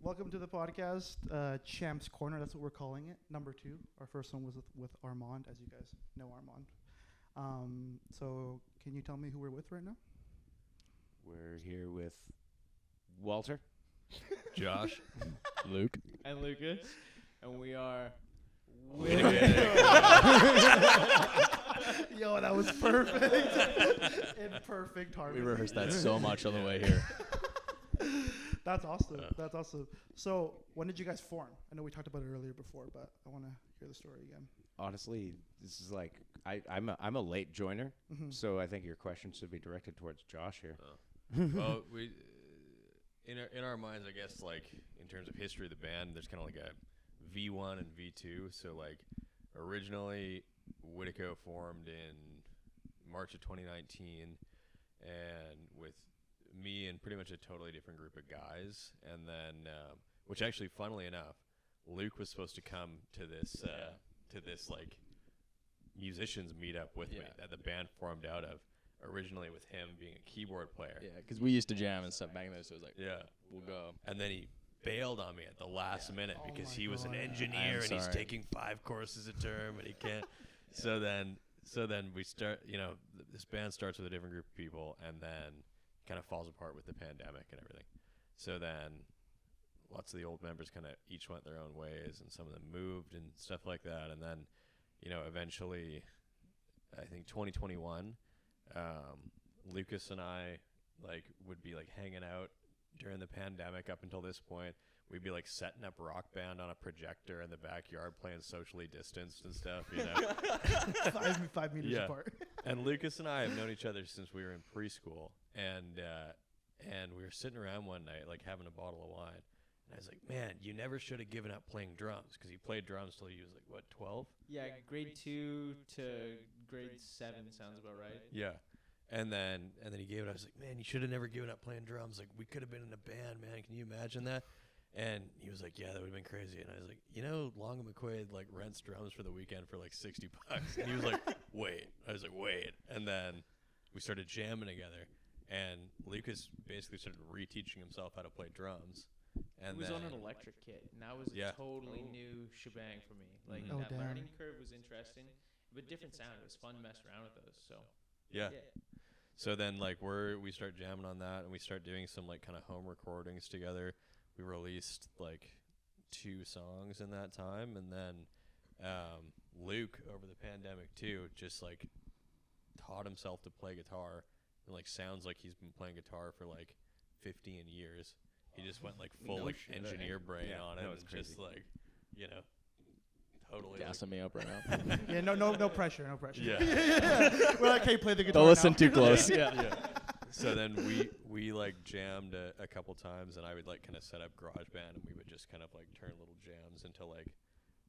welcome to the podcast, Champs Corner. That's what we're calling it. Number 2. Our first one was with Armand, as you guys know Armand. So can you tell me who we're with right now? We're here with Walter, Josh, Luke, and Lucas, and we are Yo, that was perfect. In perfect harmony. we rehearsed that so much on the way here. That's awesome. That's awesome. So, when did you guys form? I know we talked about it earlier before, but I want to hear the story again. honestly, this is like I'm a late joiner, so I think your question should be directed towards Josh here. well, we in our minds, I guess, like in terms of history of the band, there's kind of like a V1 and V2. So like originally, Witiko formed in March of 2019, and with me and pretty much a totally different group of guys, and then which actually, funnily enough, Luke was supposed to come to this like musicians meetup with me that the band formed out of. Originally with him being a keyboard player. Yeah, because we used to jam and stuff back then, so it was like, we'll go. And then he bailed on me at the last minute because he was an God. engineer and he's taking 5 courses a term and he can't. So then we start, this band starts with a different group of people and then kind of falls apart with the pandemic and everything. So then lots of the old members kind of each went their own ways and some of them moved and stuff like that. And then, eventually, I think 2021, Lucas and I would be hanging out during the pandemic up until this point. We'd be setting up Rock Band on a projector in the backyard playing socially distanced and stuff, 5 meters apart. And Lucas and I have known each other since we were in preschool, and we were sitting around one night having a bottle of wine, and I was like, man, you never should have given up playing drums, because he played drums till he was 12? Yeah, grade 2 to grade 7 sounds about right. Yeah. And then he gave it. I was like, man, you should have never given up playing drums. We could have been in a band, man. Can you imagine that? And he was like, yeah, that would have been crazy. And I was like, Long and McQuaid rents drums for the weekend for $60. And he was like, wait. I was like, wait. And then we started jamming together. And Lucas basically started reteaching himself how to play drums. And it was on an electric kit, and that was a totally new shebang for me. That learning curve was interesting, but different sound. It was fun to mess around with those. So yeah. So then we start jamming on that, and we start doing some kind of home recordings together. We released 2 songs in that time, and then Luke over the pandemic too just taught himself to play guitar, and sounds like he's been playing guitar for 15 years. He just went full engineer brain on it, and just totally gassing me up right now. Yeah, no pressure, no pressure. Yeah. We're hey, play the guitar. Don't listen now. too close. yeah. So then we jammed a couple times, and I would kind of set up GarageBand, and we would just kind of turn little jams into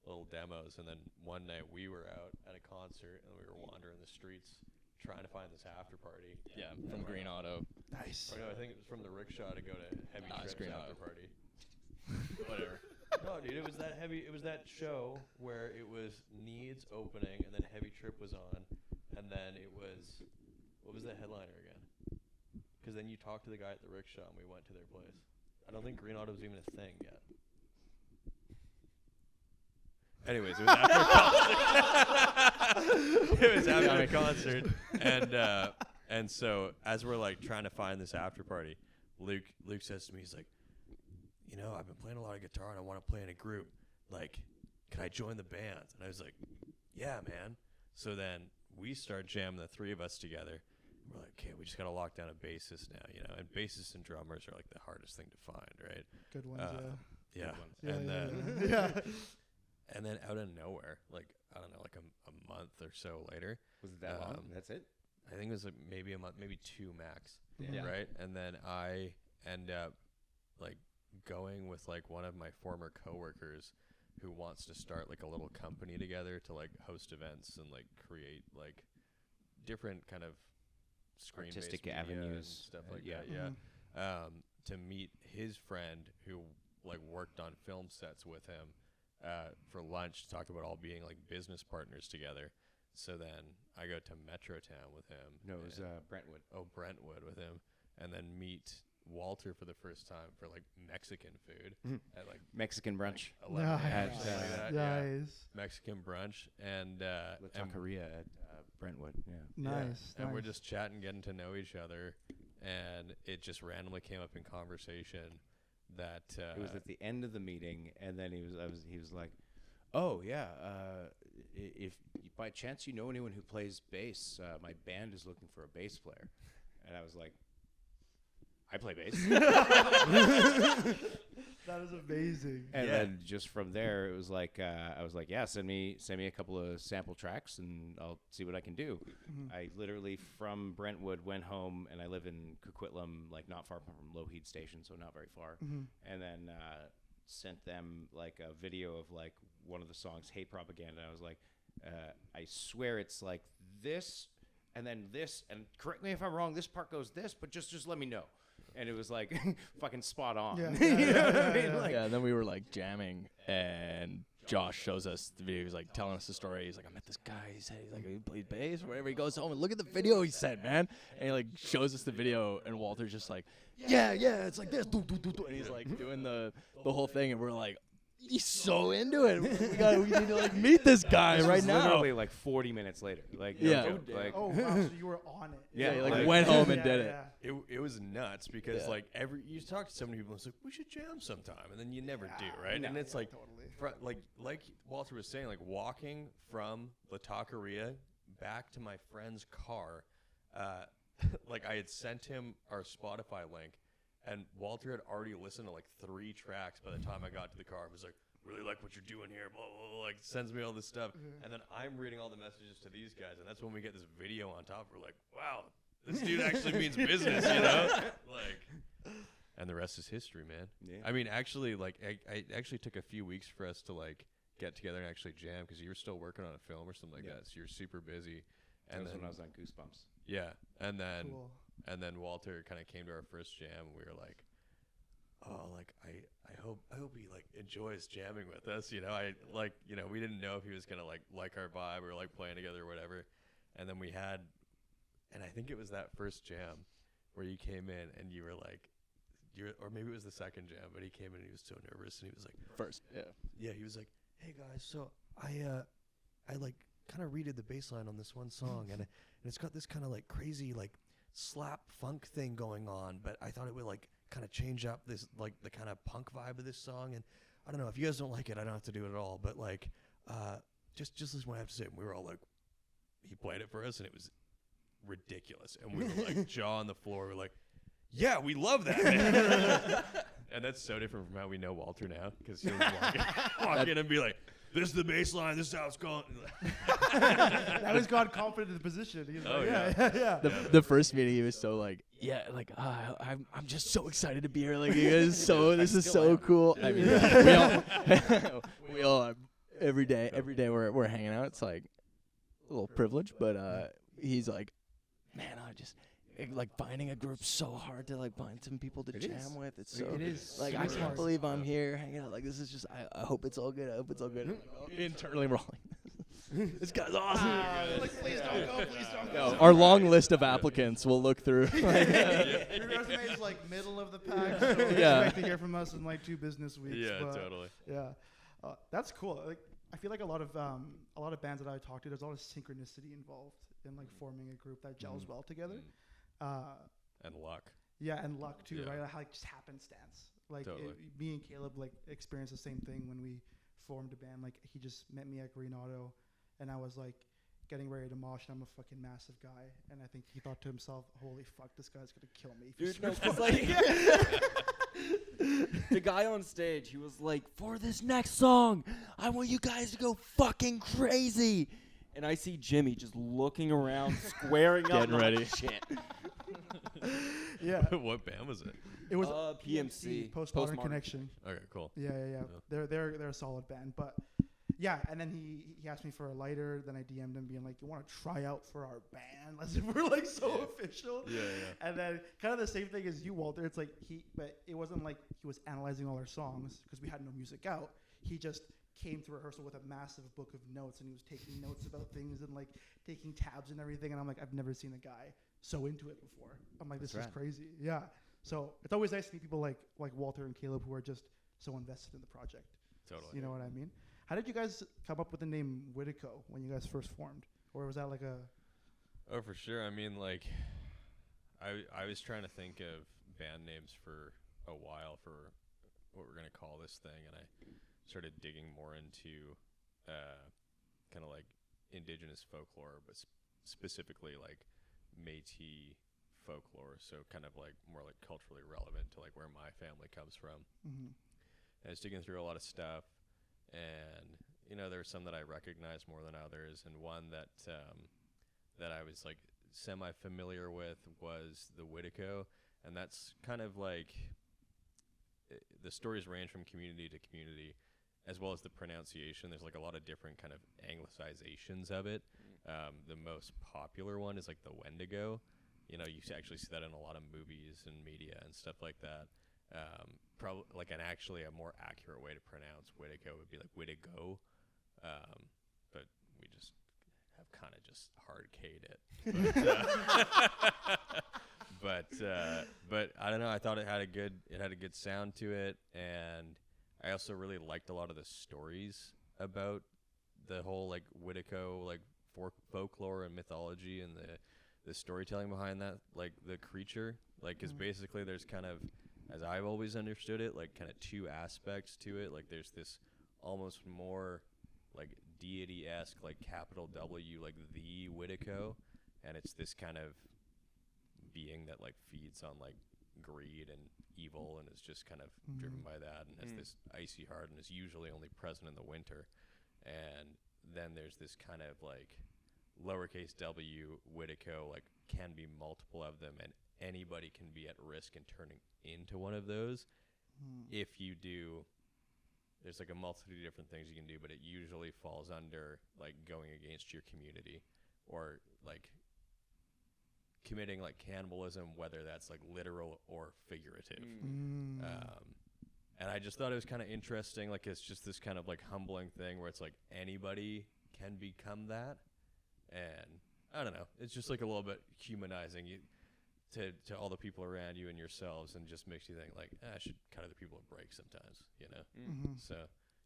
little demos. And then one night we were out at a concert, and we were wandering the streets trying to find this after party. Yeah, from Green Auto. Nice. Or no, I think it was from the rickshaw to go to Heavy Trip's Green after Auto. party. Whatever. No, dude, it was that show where it was Needs opening, and then Heavy Trip was on, and then it was, what was the headliner again? Because then you talked to the guy at the rickshaw, and we went to their place. I don't think Green Auto was even a thing yet. Anyways, it was after a concert. It was after a concert, and so as we're trying to find this after party, Luke says to me, he's like, I've been playing a lot of guitar and I want to play in a group. Can I join the band? And I was like, yeah, man. So then we start jamming the 3 of us together. We're like, okay, we just got to lock down a bassist now, and bassists and drummers are the hardest thing to find, right? Good ones, yeah. yeah. And then Yeah. and then out of nowhere, I don't know, a month or so later. Was it that long? That's it? I think it was maybe a month, maybe 2 max. Yeah. Right? And then I end up going with one of my former coworkers who wants to start a little company together to host events and create different kind of screen-based Artistic media avenues and stuff like yeah. that. Yeah. To meet his friend who worked on film sets with him for lunch to talk about all being business partners together. So then I go to Metrotown with him. No, it was Brentwood. Oh, Brentwood with him, and then meet Walter for the first time for like Mexican food at like Mexican brunch. Like 11 a.m., Nice. something like that. Nice. Mexican brunch and La Taqueria at Brentwood. Yeah. Nice. and we're just chatting, getting to know each other, and it just randomly came up in conversation that It was at the end of the meeting, and then he was like, "Oh yeah, if by chance you know anyone who plays bass, my band is looking for a bass player," and I was like, "I play bass." That is amazing. And then just from there, it was like I was like, "Yeah, send me a couple of sample tracks, and I'll see what I can do." I literally from Brentwood went home, and I live in Coquitlam, like not far from Lougheed Station, so not very far. And then sent them like a video of like one of the songs, "Hate Propaganda." And I was like, "I swear it's like this, and then this, and correct me if I'm wrong. This part goes this, but just let me know." And it was like fucking spot on. Yeah. You know what I mean? Like, Yeah, and then we were like jamming, and Josh shows us the video. He's like telling us the story. He's like, I met this guy. He's like, he played bass or whatever. He goes home and look at the video he sent, man. And he like shows us the video, and Walter's just like, yeah, it's like this. And he's like doing the whole thing, and we're like, he's so into it. We need to like meet this guy this right was now. literally like 40 minutes later. Like, no Yeah. joke. Like, Oh wow! So you were on it. Yeah, he like like- went home and did it. it was nuts because Yeah. like you talk to so many people and it's like we should jam sometime, and then you never do, right? No. And it's like Totally. like Walter was saying, like walking from La Taqueria back to my friend's car, like I had sent him our Spotify link, and Walter had already listened to like 3 tracks by the time I got to the car. It was like, really like what you're doing here, blah, blah, blah, like sends me all this stuff. And then I'm reading all the messages to these guys, and that's when we get this video on top. We're like, wow, this dude actually means business, you know? Like, and the rest is history, man. Yeah. I mean, actually, like, I actually took a few weeks for us to like get together and actually jam because you were still working on a film or something like that, so you're super busy. and And that was then when I was on Goosebumps. yeah, and then Cool. and then Walter kind of came to our first jam, and we were like, oh, like I hope he like enjoys jamming with us, you know. I like, you know, we didn't know if he was gonna like our vibe or like playing together or whatever. And then we had, and I think it was that first jam where you came in and you were like, or maybe it was the second jam, but he came in and he was so nervous and he was like, First, yeah. he was like, hey guys, so I like kind of redid the bass line on this one song, and it's got this kind of like crazy like slap funk thing going on, but I thought it would like kind of change up this like the kind of punk vibe of this song. And I don't know, if you guys don't like it, I don't have to do it at all, but like just listen to what I have to say. And we were all like, he played it for us and it was ridiculous, and we were like jaw on the floor. We're like, yeah, we love that, man. And that's so different from how we know Walter now, because he'll walk in and be like, this is the bass line, this is how it's going. Now he's got confident in the position. He's Oh, like, yeah. yeah. The first meeting, he was so like, yeah, like I'm just so excited to be here. Like, you guys, this is so cool. I mean, we all are, every day we're hanging out. It's like a little privilege, but he's like, man, I just like finding a group so hard to like find some people to jam with. It's so It is like I super can't hard. believe I'm here hanging out. Like, this is just I hope it's all good. I hope it's all good. Internally, we're all like, this guy's awesome. Like, please don't go, please don't go. No, our long list of applicants we'll look through. Your resume is like middle of the pack, so Yeah. expect to hear from us in like 2 business weeks. Yeah, but totally. Yeah, that's cool. Like, I feel like a lot of bands that I talk to, there's a lot of synchronicity involved in like forming a group that gels well together. And luck. Yeah, and luck too, Yeah. right? Like just happenstance. Like Totally. me and Caleb like experienced the same thing when we formed a band. Like he just met me at Green Auto, and I was like getting ready to mosh, and I'm a fucking massive guy, and I think he thought to himself, "Holy fuck, this guy's gonna kill me." if he Dude, no, starts 'cause, like, the guy on stage, he was like, for this next song, I want you guys to go fucking crazy. And I see Jimmy just looking around, squaring up. Getting and I'm ready. like, shit. Yeah, What band was it? it was PMC. Postmodern Connection. Okay, cool. Yeah. They're a solid band, but yeah. And then he asked me for a lighter. Then I DM'd him, being like, "You want to try out for our band?" As if we're like so official. Yeah. And then kind of the same thing as you, Walter. It's like but it wasn't like he was analyzing all our songs because we had no music out. He just came to rehearsal with a massive book of notes, and he was taking notes about things and like taking tabs and everything. And I'm like, I've never seen a guy so into it before. I'm like, this is rad. crazy. Yeah. So it's always nice to meet people like Walter and Caleb who are just so invested in the project. Totally. You know what I mean? How did you guys come up with the name Witiko when you guys first formed? Or was that like a... Oh, for sure. I mean, like, I was trying to think of band names for a while for what we're going to call this thing, and I started digging more into kind of like indigenous folklore, but specifically like Métis folklore, so kind of like more like culturally relevant to like where my family comes from. Mm-hmm. I was digging through a lot of stuff, and you know, there were some that I recognized more than others, and one that that I was like semi-familiar with was the Witiko, and that's kind of like the stories range from community to community, as well as the pronunciation. There's like a lot of different kind of anglicizations of it. The most popular one is like the Wendigo. You know, you actually see that in a lot of movies and media and stuff like that. Probably like actually a more accurate way to pronounce Witiko would be like Witiko, but we just have kind of just hard K'd it. But I don't know. I thought it had a good sound to it, and I also really liked a lot of the stories about the whole like Witiko like folklore and mythology and the storytelling behind that, like the creature, like because basically there's kind of, as I've always understood it, like kind of two aspects to it. Like there's this almost more like deity-esque, like capital W, like the Witiko, and it's this kind of being that like feeds on like greed and evil and is just kind of driven by that and has this icy heart and is usually only present in the winter. And then there's this kind of like lowercase w Witiko, like can be multiple of them, and anybody can be at risk in turning into one of those. If you do, there's like a multitude of different things you can do, but it usually falls under like going against your community or like committing like cannibalism, whether that's like literal or figurative. And I just thought it was kind of interesting. Like it's just this kind of like humbling thing where it's like anybody can become that. And I don't know, it's just like a little bit humanizing you to all the people around you and yourselves, and just makes you think like, I should cut other people a break sometimes, you know? So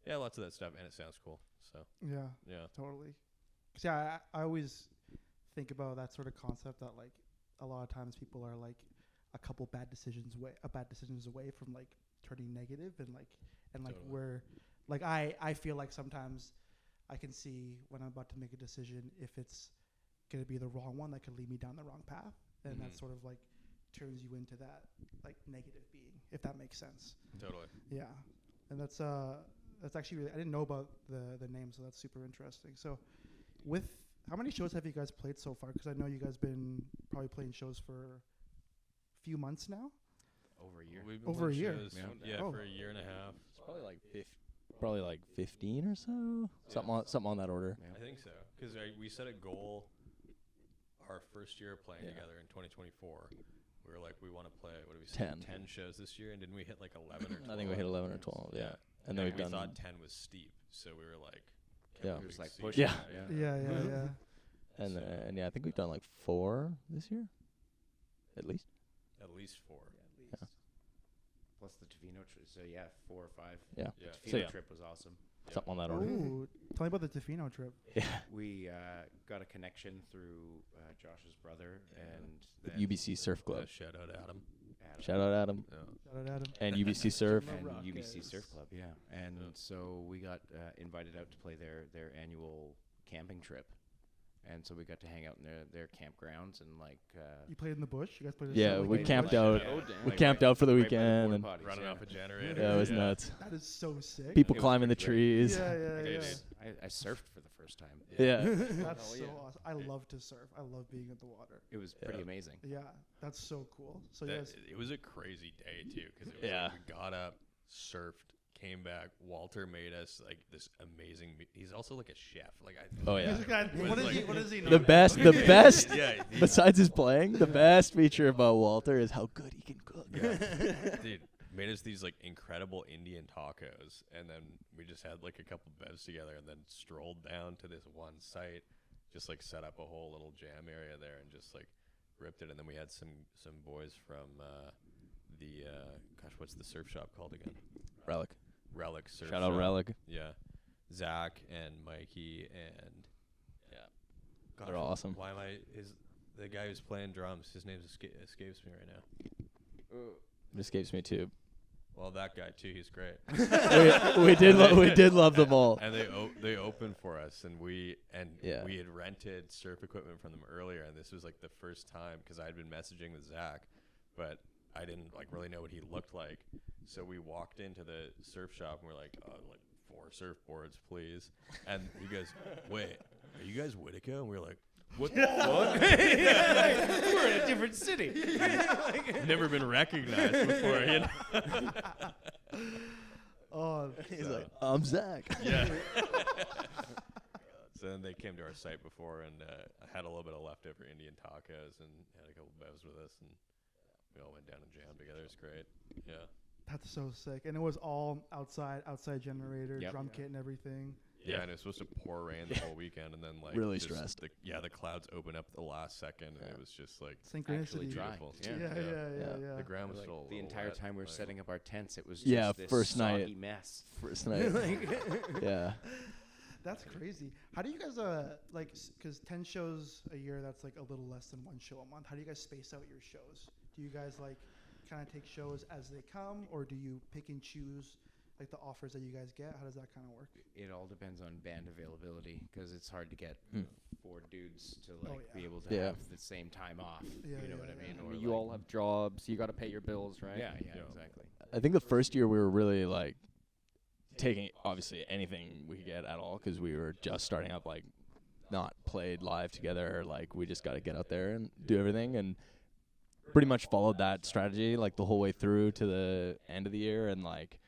yeah, lots of that stuff, and it sounds cool. So yeah, Totally. 'Cause yeah, I always think about that sort of concept that like a lot of times people are like a couple bad decisions away from like turning negative, and like Totally. where like I feel like sometimes I can see when I'm about to make a decision if it's gonna be the wrong one that could lead me down the wrong path, and that sort of like turns you into that like negative being, if that makes sense. Totally. Yeah, and that's actually really, I didn't know about the name, so that's super interesting. So, with how many shows have you guys played so far? Because I know you guys been probably playing shows for a few months now. Over a year. We've been Over a playing year. shows, Yeah. for a year and a half. It's probably like 15 or so, something on that order. I think so, because we set a goal our first year of playing together in 2024. We were like, we want to play, what did we say, 10 shows this year, and didn't we hit like 11 or 12? I think we hit 11 or 12, yeah. And then we we've done... thought 10 was steep, so we were like, Yeah. It was like see pushing. it. Yeah. And yeah, I think we've done like 4 this year, at least. At least 4. Yeah. Plus the Tofino trip. So yeah, 4 or 5. Yeah. Yeah. Tofino So, yeah. trip was awesome. Something on that order. Ooh, tell me about the Tofino trip. Yeah. We got a connection through Josh's brother and The then UBC Surf Club. Shout out Adam. Adam Shout out Adam. Yeah. Shout out Adam. And UBC Surf. and Rockets. UBC Surf Club. Yeah, and so we got invited out to play their annual camping trip, and so we got to hang out in their campgrounds and like. You played in the bush. You guys played. Yeah, in we the camped bush? out. Yeah. We Like camped right- out for the right by the weekend, porta and potties, Running yeah. off a generator. yeah, it was nuts. That is so sick. People It was climbing the pretty great. trees. Yeah. I surfed for the first time. Yeah. That's so awesome. I love to surf. I love being in the water. It was pretty Yeah. amazing. Yeah, that's so cool. So you guys, It was a crazy day too, because it was Yeah. like we got up, surfed, came back. Walter made us like this amazing. He's also like a chef. Like Oh, yeah. This guy- was what is like- he? What is he? The not? best, Yeah, besides his playing, the best feature about Walter is how good he can cook. dude, made us these like incredible Indian tacos, and then we just had like a couple bevs together, and then strolled down to this one site, just like set up a whole little jam area there, and just like ripped it. And then we had some boys from the gosh, what's the surf shop called again? Relic Surf Shout out Shop. Relic. Yeah, Zach and Mikey and gosh, They're awesome. Why am I the guy who's playing drums? His name escapes me right now. It escapes me too. Well, that guy too. He's great. we did love them all. And they opened for us, and we Yeah. had rented surf equipment from them earlier, and this was like the first time because I had been messaging with Zach, but I didn't like really know what he looked like. So we walked into the surf shop and we're like, like 4 surfboards, please. And he goes, "Wait, are you guys Witiko?" And we were like, "What the fuck?" We're in a different city. Never been recognized before, you know? Oh, He's like, I'm Zach. Yeah. So then they came to our site before and had a little bit of leftover Indian tacos and had a couple bevs with us, and we all went down and jammed together. It's great. Yeah. that's so sick. And it was all outside generator, Yep. drum kit and everything. Yeah, and it was supposed to pour rain the whole weekend, and then like Really just stressed. The clouds opened up at the last second, and it was just like Actually Synchronicity. dry. beautiful. Yeah. The ground was Like, still a the little entire wet, time we were like- setting up our tents, it was just Yeah, this first night. soggy mess. First night. Yeah. That's crazy. How do you guys because 10 shows a year, that's like a little less than 1 show a month. How do you guys space out your shows? Do you guys like kind of take shows as they come, or do you pick and choose like the offers that you guys get? How does that kind of work? It all depends on band availability because it's hard to get 4 dudes to like yeah. be able to Yeah. have the same time off. Yeah, you know yeah, what I yeah. mean? I Or mean, you like- all have jobs. You got to pay your bills, right? Yeah, Yeah. exactly. I think the first year we were really like taking obviously anything we could get at all because we were just starting up, like not played live together. Like we just got to get out there and do everything, and pretty much followed that strategy like the whole way through to the end of the year. And like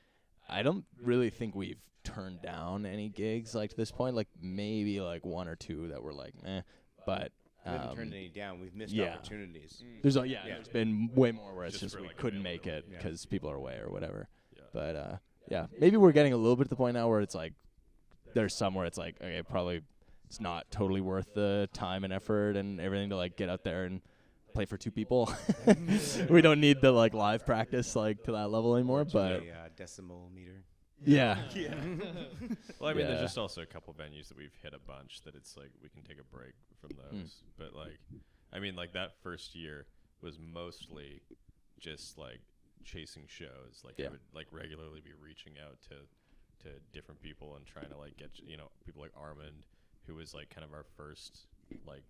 I don't really think we've turned down any gigs like to this point. Like maybe like 1 or 2 that were like but We haven't turned any down. We've missed yeah. opportunities. there's Yeah. there's been way more where it's Just just for, we like, couldn't make it Yeah. because people are away or whatever. Yeah. But yeah, maybe we're getting a little bit to the point now where it's like there's some where it's like, okay, probably it's not totally worth the time and effort and everything to like get out there and play for 2 people. We don't need the like live practice like to that level anymore. But A decimal meter. yeah, Well, I mean, Yeah. there's just also a couple venues that we've hit a bunch that it's like we can take a break from those. But like, I mean, like that first year was mostly just like chasing shows. Like I would like regularly be reaching out to different people and trying to like get people like Armand, who was like kind of our first like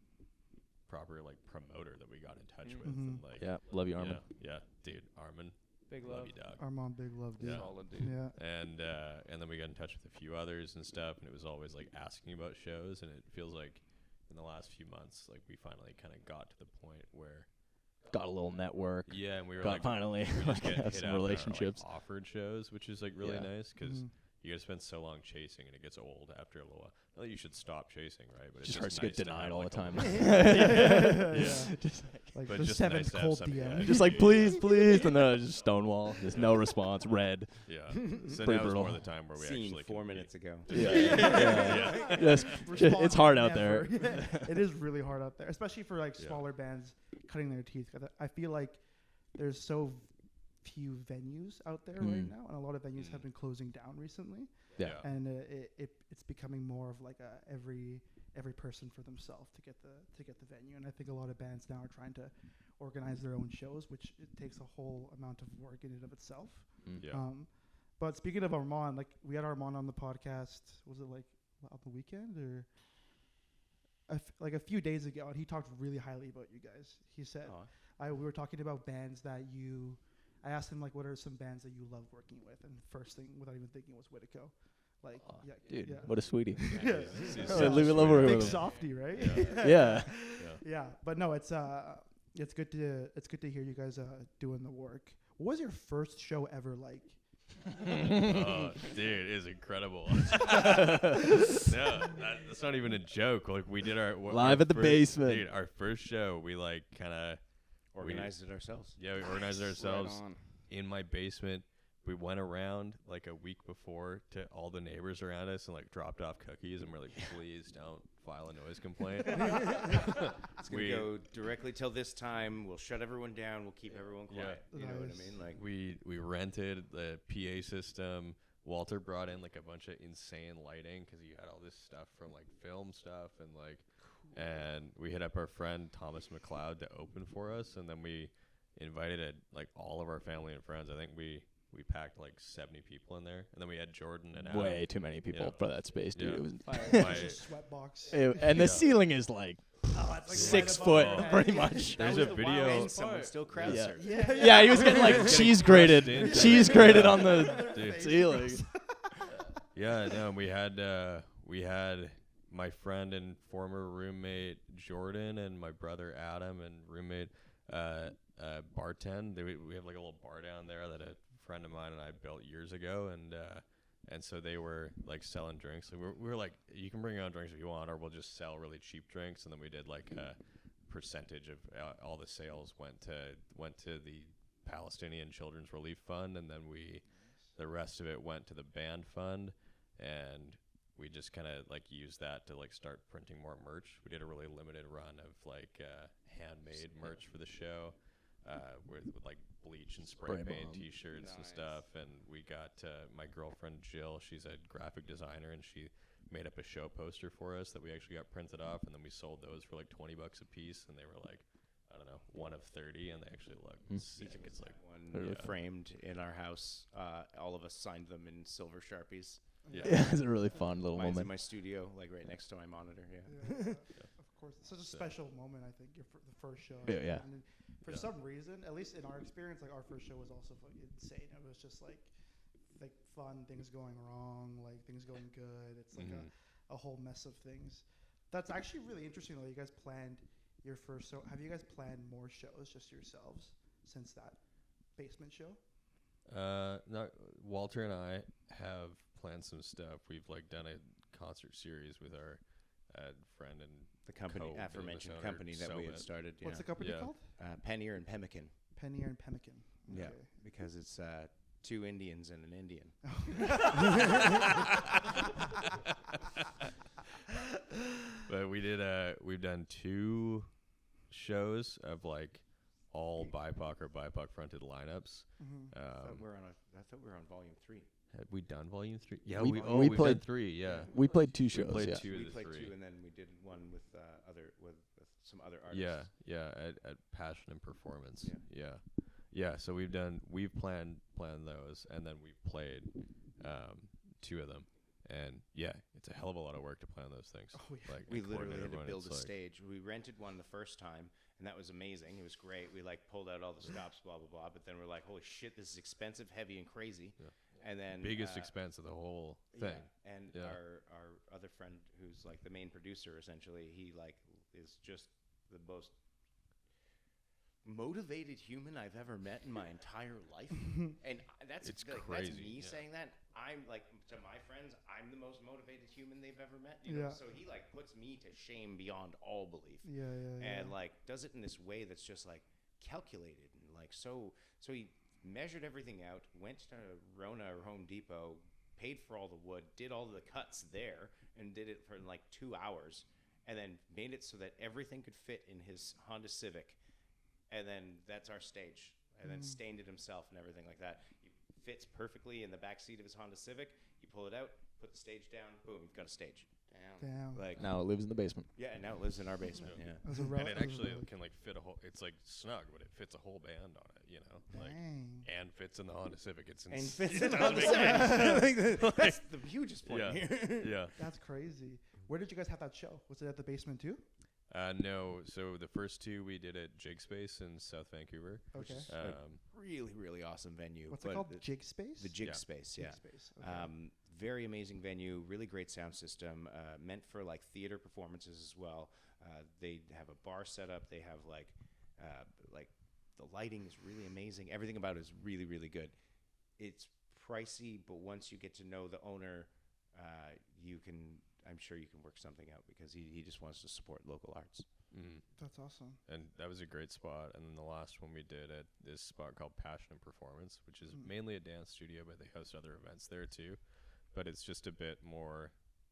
proper like promoter that we got in touch with. And, like, yeah, love you, Armin. yeah, dude, Armand, Big love love. you, dog. Armand, big love, dude. Yeah. Solid dude. Yeah. And then we got in touch with a few others and stuff, and it was always like asking about shows, and it feels like in the last few months, like we finally kind of got to the point where Got a little network. yeah, and we were Got like finally we just get have hit some up and are, relationships. like, offered shows, which is like really Yeah. nice because Mhm. you got to spend so long chasing, and it gets old after a little while. Not that you should stop chasing, right? But Just it's hurts just to nice get to denied have, all like, the time. Yeah. Just Like But the just 7th nice to have cold somebody, DM. yeah. just like please, and then just stonewall. There's no response. Red. Yeah. So Pretty now is more brutal. the time where we Seen actually 4 can be- minutes ago. Yeah. Just, it's hard out there. It is really hard out there, especially for like Yeah. smaller bands cutting their teeth. 'Cause I feel like there's so few venues out there right now, and a lot of venues have been closing down recently. Yeah. And it's becoming more of like every person for themselves to get the venue. And I think a lot of bands now are trying to organize their own shows, which it takes a whole amount of work in and of itself. Yeah. But speaking of Armand, like we had Armand on the podcast. Was it like on the weekend or like a few days ago? And he talked really highly about you guys. He said we were talking about bands that I asked him like what are some bands that you love working with, and first thing without even thinking was Witiko. Like Dude, yeah. what a sweetie. Yeah. He's So such a leave it sweet over guy. Big with him. softy, right? Yeah. Yeah, but no, it's good to hear you guys doing the work. What was your first show ever like? Oh, dude, it is incredible. No, that's not even a joke. Like we did our Live at the first- basement. Dude, our first show, we like kind of Organized it ourselves. Yeah, we organized it ourselves Right on. in my basement we went around like a week before to all the neighbors around us and like dropped off cookies, and we're like, please don't file a noise complaint. It's gonna go directly till this time. We'll shut everyone down. We'll keep everyone quiet. Yeah. You know what I mean? Like we rented the PA system. Walter brought in like a bunch of insane lighting because he had all this stuff from like film stuff and like, and we hit up our friend Thomas McLeod to open for us, and then we invited like all of our family and friends. I think we packed like 70 people in there, and then we had Jordan and Adam. Way too many people for that space, dude. Yeah. It was Sweatbox. and the ceiling is like 6 foot, pretty much. There's a video. And someone still crowd Yeah. surfed. Yeah, he was getting like cheese grated on the Dude. ceiling. Yeah, no, we had my friend and former roommate Jordan and my brother Adam and roommate bartend. We have like a little bar down there that a friend of mine and I built years ago, and so they were like selling drinks. So we were like, you can bring your own drinks if you want, or we'll just sell really cheap drinks. And then we did like a percentage of all the sales went to the Palestinian Children's Relief Fund, and then the rest of it went to the band fund, and we just kind of like used that to like start printing more merch. We did a really limited run of like handmade merch for the show, with like bleach and spray paint T-shirts and stuff. And we got my girlfriend Jill. She's a graphic designer, and she made up a show poster for us that we actually got printed off, and then we sold those for like $20 a piece, and they were like, I don't know, 1 of 30, and they actually look sick. It's like one framed in our house. All of us signed them in silver Sharpies. Yeah, it's a really fun little Mine's in moment. my studio, like right next to my monitor. Of course, it's such a special moment. I think the first show. Yeah. And for some reason, at least in our experience, like our first show was also fucking insane. It was just like fun, things going wrong, like things going good. It's like a whole mess of things. That's actually really interesting though. You guys planned your first show. Have you guys planned more shows just yourselves since that basement show? No, Walter and I have planned some stuff. We've like done a concert series with our friend and The company, aforementioned company that we had started. What's the company Yeah. called? Pannier and Pemmican. Pannier and Pemmican. Yeah, Okay. because it's 2 Indians and an Indian. But we've done 2 shows of like all BIPOC or BIPOC fronted lineups. Mm-hmm. I thought we were on volume 3. Have we done volume 3? Yeah, We we've played done 3. Yeah, We played 2 shows. we played yeah. 2 We of the played 3. 2, and then we did one with some other artists. Yeah, at Passion and Performance. Yeah. So we've planned those, and then we've played 2 of them, and yeah, it's a hell of a lot of work to plan those things. Oh, yeah. Like We and literally coordinate had to everyone. build It's a like- stage. We rented one the first time, and that was amazing. It was great. We like pulled out all the stops, blah blah blah. But then we're like, holy shit, this is expensive, heavy, and crazy. Yeah. And then biggest expense of the whole thing. Yeah. And Yeah. our other friend, who's like the main producer, essentially, he like is just the most motivated human I've ever met in my entire life. And that's It's like, crazy, that's me yeah. saying that. I'm like, to my friends, I'm the most motivated human they've ever met. You know? Yeah. So he like puts me to shame beyond all belief. Yeah. And like does it in this way that's just like calculated and like so he measured everything out, went to Rona or Home Depot, paid for all the wood, did all the cuts there, and did it for like 2 hours, and then made it so that everything could fit in his Honda Civic, and then that's our stage, and then stained it himself and everything like that. It fits perfectly in the back seat of his Honda Civic. You pull it out, put the stage down, boom, you've got a stage. Damn. Like Now it lives in the basement. yeah, and now it lives in our basement. Yeah. As a And it actually can like fit a whole. It's like snug, but it fits a whole band on it. You know, like and fits in the Honda Civic. It's And insane. fits in the Honda Civic. That's the hugest point Yeah. here. Yeah. That's crazy. Where did you guys have that show? Was it at the basement too? No. So the first 2 we did at Jig Space in South Vancouver. Okay. Really, really awesome venue. What's it but called? the- Jig Space? The Jig Yeah. Space, Jig yeah. Space. Okay. Very amazing venue, really great sound system, meant for like theater performances as well. They have a bar set up. They have like the lighting is really amazing. Everything about it is really, really good. It's pricey, but once you get to know the owner, you can. I'm sure you can work something out because he just wants to support local arts. That's awesome. And that was a great spot. And then the last one we did at this spot called Passion and Performance, which is mainly a dance studio, but they host other events there too. But it's just a bit more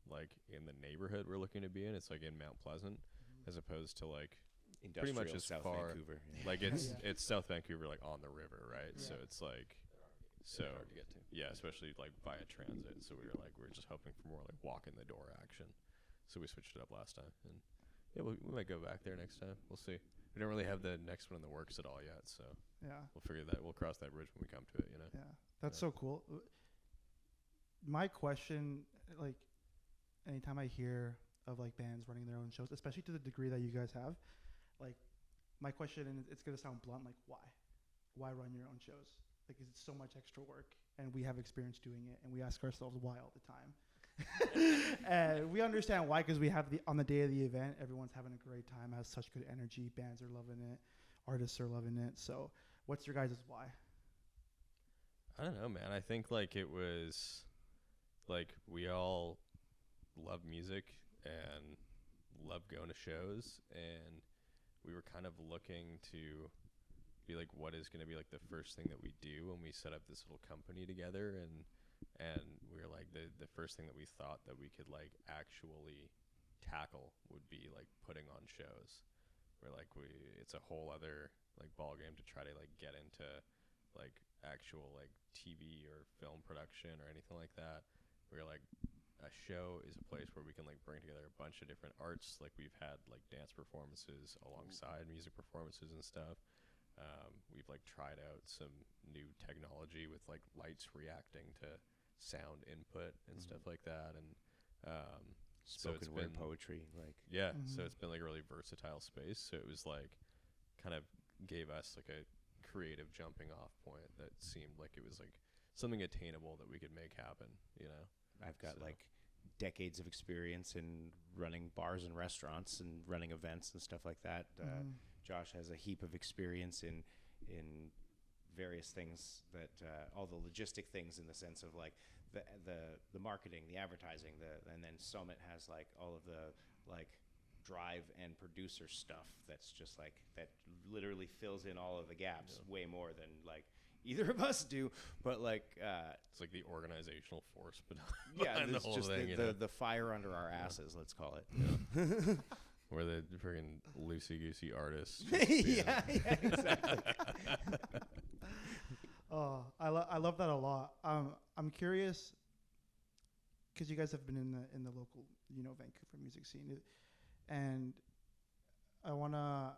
like in the neighborhood we're looking to be in. It's like in Mount Pleasant, as opposed to like pretty much as South far. Vancouver. Like it's South Vancouver, like on the river, right? Yeah. So it's like hard to get to. Yeah, especially like via transit. So we were just hoping for more like walk in the door action. So we switched it up last time, and yeah, we might go back there next time. We'll see. We don't really have the next one in the works at all yet, so Yeah. we'll figure that. We'll cross that bridge when we come to it. You know. Yeah. That's Yeah. so cool. My question, like, anytime I hear of like bands running their own shows, especially to the degree that you guys have, like, my question, and it's gonna sound blunt, like, why run your own shows? Like, it's so much extra work, and we have experience doing it, and we ask ourselves why all the time. And we understand why, because we have on the day of the event, everyone's having a great time, has such good energy, bands are loving it, artists are loving it. So, what's your guys' why? I don't know, man. I think like it was like we all love music and love going to shows, and we were kind of looking to be like, what is going to be like the first thing that we do when we set up this little company together, and we were like the first thing that we thought that we could like actually tackle would be like putting on shows. We're like it's a whole other like ball game to try to like get into like actual like TV or film production or anything like that. We're like, a show is a place where we can like bring together a bunch of different arts. Like we've had like dance performances alongside music performances and stuff. We've like tried out some new technology with like lights reacting to sound input and stuff like that. And Spoken word poetry, like so it's been like a really versatile space. So it was like kind of gave us like a creative jumping off point that seemed like it was like something attainable that we could make happen, you know. I've got like decades of experience in running bars and restaurants and running events and stuff like that. Josh has a heap of experience in various things that all the logistic things, in the sense of like the marketing, the advertising, and then Summit has like all of the like drive and producer stuff that's just like that literally fills in all of the gaps way more than like either of us do, but like it's like the organizational force, but it's just the fire under our asses, let's call it. We're the freaking loosey-goosey artists. yeah, exactly. Oh, I love that a lot. I'm curious, because you guys have been in the local, Vancouver music scene, and I want to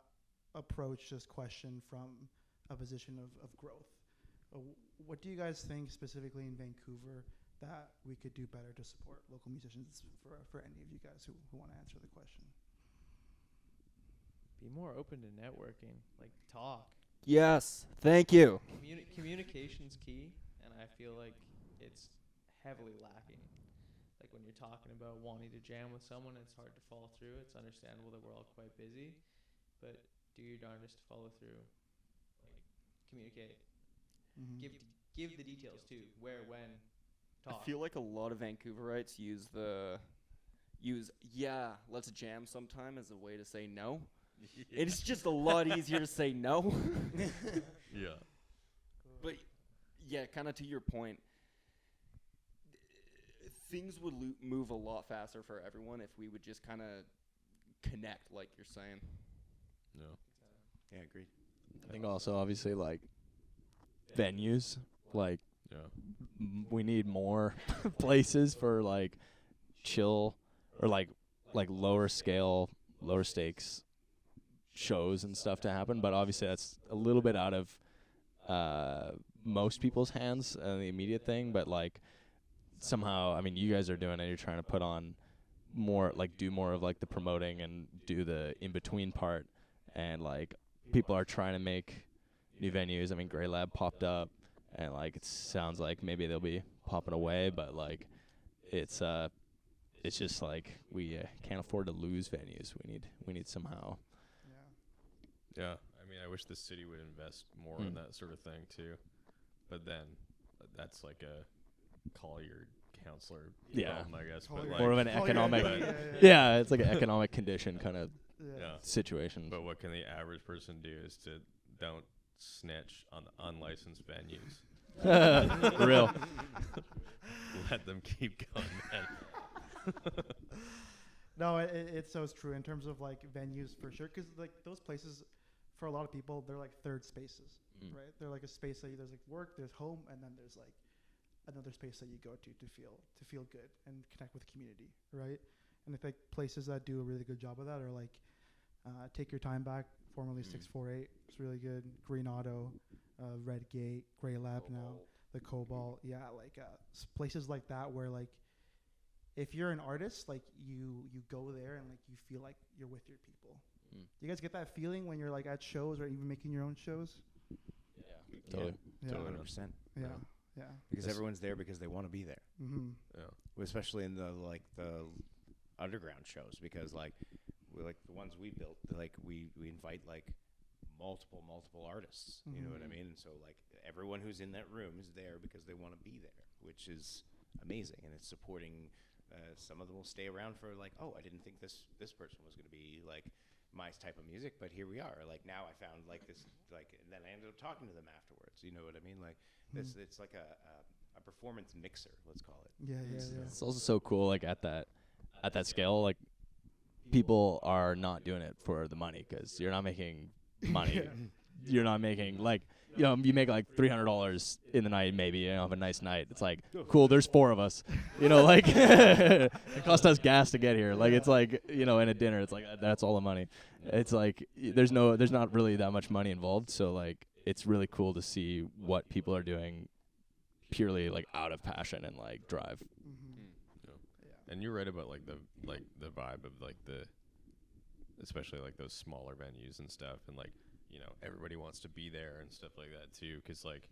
approach this question from a position of growth. What do you guys think specifically in Vancouver that we could do better to support local musicians, for any of you guys who want to answer the question? Be more open to networking, like talk. Yes, thank you. Communication's key, and I feel like it's heavily lacking. Like when you're talking about wanting to jam with someone, it's hard to follow through. It's understandable that we're all quite busy, but do your darndest to follow through. Like communicate. Give the details too. Where, when, talk. I feel like a lot of Vancouverites use let's jam sometime as a way to say no. It's just a lot easier to say no. Yeah. But yeah, kind of to your point, things would move a lot faster for everyone if we would just kind of connect, like you're saying. No. Yeah, agreed. I think also obviously like venues, like we need more places for like chill or like lower scale, lower stakes shows and stuff to happen, but obviously that's a little bit out of most people's hands, the immediate thing, but like somehow, I mean, you guys are doing it, you're trying to put on more, like do more of like the promoting and do the in-between part, and like people are trying to make new venues. I mean, Grey Lab popped up, and like it sounds like maybe they'll be popping away, but like it's just like we can't afford to lose venues. We need somehow. Yeah, I mean, I wish the city would invest more in that sort of thing too, but then that's like a call your counselor Yeah. problem, I guess. Oh, But yeah. like, More of an Oh, yeah, economic. but- Yeah, it's like an economic condition kind of yeah. situation. But what can the average person do is to don't snitch on unlicensed venues. For real. Let them keep going, man. No, it's so true in terms of like venues for sure, because like those places, for a lot of people, they're like third spaces, right? They're like a space that there's like work, there's home, and then there's like another space that you go to feel good and connect with community, right? And I think places that do a really good job of that are like Take Your Time Back, formerly 648, it's really good. Green Auto, Red Gate, Grey Lab now, the Cobalt, yeah, like places like that where like if you're an artist, like you go there and like you feel like you're with your people. You guys get that feeling when you're like at shows or even making your own shows? Totally. Yeah. 100%. Yeah. Yeah. Because everyone's there because they want to be there. Mm-hmm. Yeah. Especially in the underground shows, because like the ones we built, like we invite like multiple artists. You know what I mean? And so like everyone who's in that room is there because they want to be there, which is amazing, and it's supporting. Some of them will stay around for like, oh, I didn't think this person was going to be like my type of music, but here we are. Like now I found like this, like, and then I ended up talking to them afterwards. You know what I mean? Like this, it's like a performance mixer, let's call it. Yeah. It's also so cool, like at that scale, like people are not doing it for the money, because you're not making money. You're not making like, you know, you make like $300 in the night, maybe, you know, have a nice night. It's like, cool, there's 4 of us, you know, like it cost us gas to get here. Like it's like, you know, in a dinner, it's like that's all the money. It's like there's not really that much money involved, so like it's really cool to see what people are doing purely like out of passion and like drive. And you're right about like the vibe of like especially like those smaller venues and stuff, and like, you know, everybody wants to be there and stuff like that too, because like,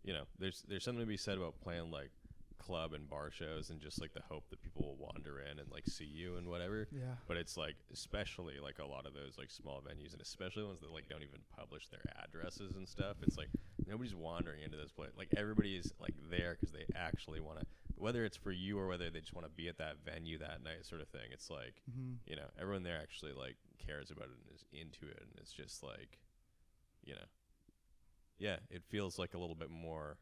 you know, there's something to be said about playing like club and bar shows and just like the hope that people will wander in and like see you and whatever. Yeah. But it's like, especially like a lot of those like small venues, and especially ones that like don't even publish their addresses and stuff, it's like nobody's wandering into this place. Like everybody is like there because they actually want to, whether it's for you or whether they just want to be at that venue that night, sort of thing. It's like, you know, everyone there actually like cares about it and is into it, and it's just like, you know, yeah, it feels like a little bit more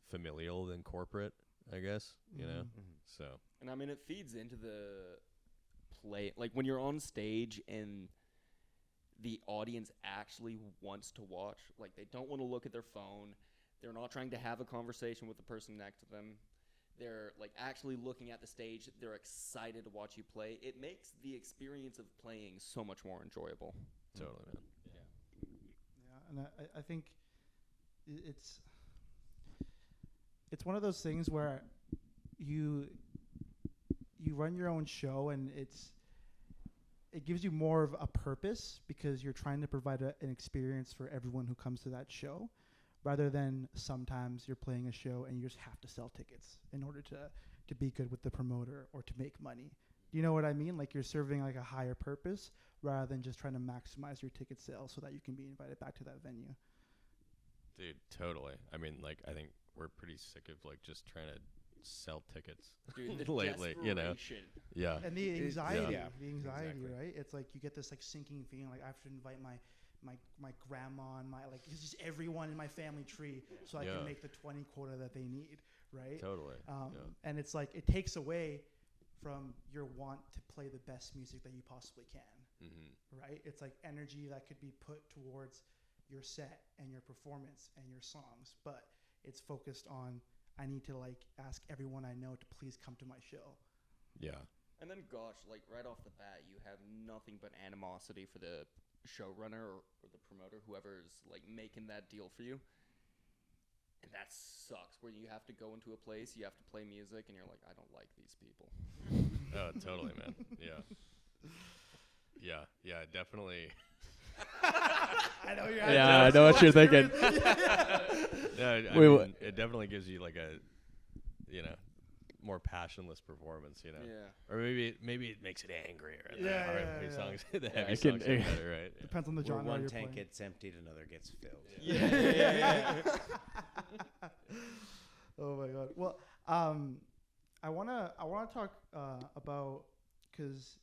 familial than corporate, I guess, you know. So, and I mean, it feeds into the play, like when you're on stage and the audience actually wants to watch, like they don't want to look at their phone, they're not trying to have a conversation with the person next to them, they're like actually looking at the stage, they're excited to watch you play. It makes the experience of playing so much more enjoyable. totally, man. And I think it's one of those things where you run your own show, and it gives you more of a purpose because you're trying to provide an experience for everyone who comes to that show, rather than sometimes you're playing a show and you just have to sell tickets in order to be good with the promoter or to make money. Do you know what I mean? Like you're serving like a higher purpose rather than just trying to maximize your ticket sales so that you can be invited back to that venue. Dude, totally. I mean, like, I think we're pretty sick of like just trying to sell tickets Dude, the lately, you know. desperation. Yeah. And the anxiety, Exactly. right? It's like you get this like sinking feeling like I have to invite my grandma and my like it's just everyone in my family tree so I can make the 20 quota that they need, right? Totally. And it's like it takes away from your want to play the best music that you possibly can, right? It's like energy that could be put towards your set and your performance and your songs, but it's focused on I need to like ask everyone I know to please come to my show. Yeah. And then, gosh, like right off the bat, you have nothing but animosity for the showrunner or the promoter, whoever's like making that deal for you. And that sucks, where you have to go into a place, you have to play music, and you're like, I don't like these people. Oh, totally, man. Yeah, definitely. I know you're Yeah, I know what you're thinking. Yeah, I Wait, mean, it definitely gives you like a, you know, more passionless performance, you know. Yeah. Or maybe it makes it angrier. And Yeah, the hard yeah. songs, the Yeah, heavy it can- songs are better, right? Depends on the Where genre one you're tank playing. gets emptied, another gets filled. Yeah. Oh my god. Well, I wanna talk about, because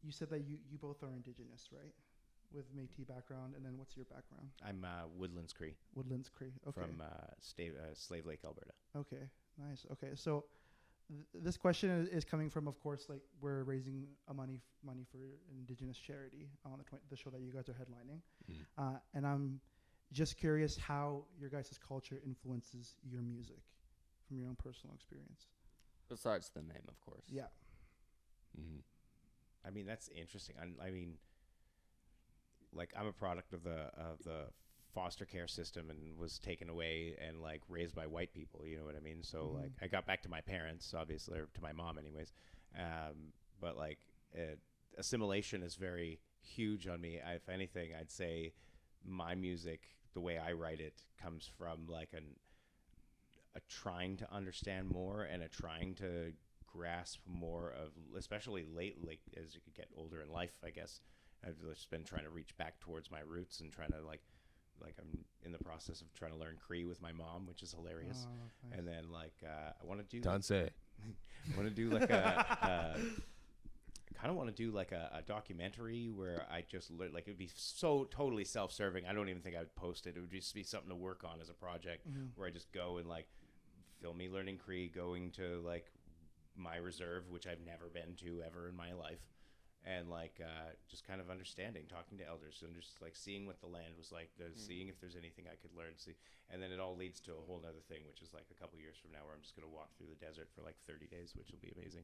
you said that you both are indigenous, right? With Métis background, and then what's your background? I'm Woodlands Cree Woodlands Cree. Okay. from Slave Lake, Alberta. Okay. Nice. Okay. So this question is coming from, of course, like we're raising money for Indigenous charity on the show that you guys are headlining, and I'm just curious how your guys' culture influences your music from your own personal experience. Besides the name, of course. Yeah. Mm-hmm. I mean, that's interesting. I mean, like, I'm a product of the foster care system and was taken away and like raised by white people. You know what I mean? So like, I got back to my parents, obviously, or to my mom, anyways. But like, assimilation is very huge on me. If anything, I'd say my music, the way I write it, comes from like a trying to understand more and a trying to grasp more of, especially like as you get older in life, I guess. I've just been trying to reach back towards my roots and trying to like I'm in the process of trying to learn Cree with my mom, which is hilarious. Oh, nice. And then like I want to do Danse. I want to do like I kind of want to do like a documentary where I just learn, like, it'd be so totally self-serving. I don't even think I would post it. It would just be something to work on as a project where I just go and like film me learning Cree, going to like my reserve, which I've never been to ever in my life. And like just kind of understanding, talking to elders, and just like seeing what the land was like, seeing if there's anything I could learn. And then it all leads to a whole other thing, which is like a couple years from now, where I'm just gonna walk through the desert for like 30 days, which will be amazing.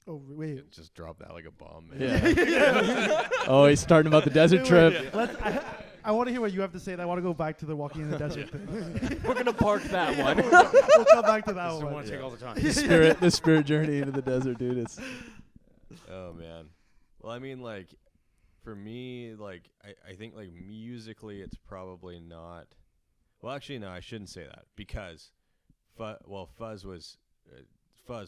Oh wait. Just drop that like a bomb, man. Yeah. Oh, he's starting about the desert trip. I want to hear what you have to say. And I want to go back to the walking in the desert thing. We're gonna park that one. We'll come back to that I one. don't want to take all the time. The spirit journey into the desert, dude. It's Oh man. Well, I mean, like, for me, like, I think, like, musically, it's probably not. Well, actually, no, I shouldn't say that, because, fuzz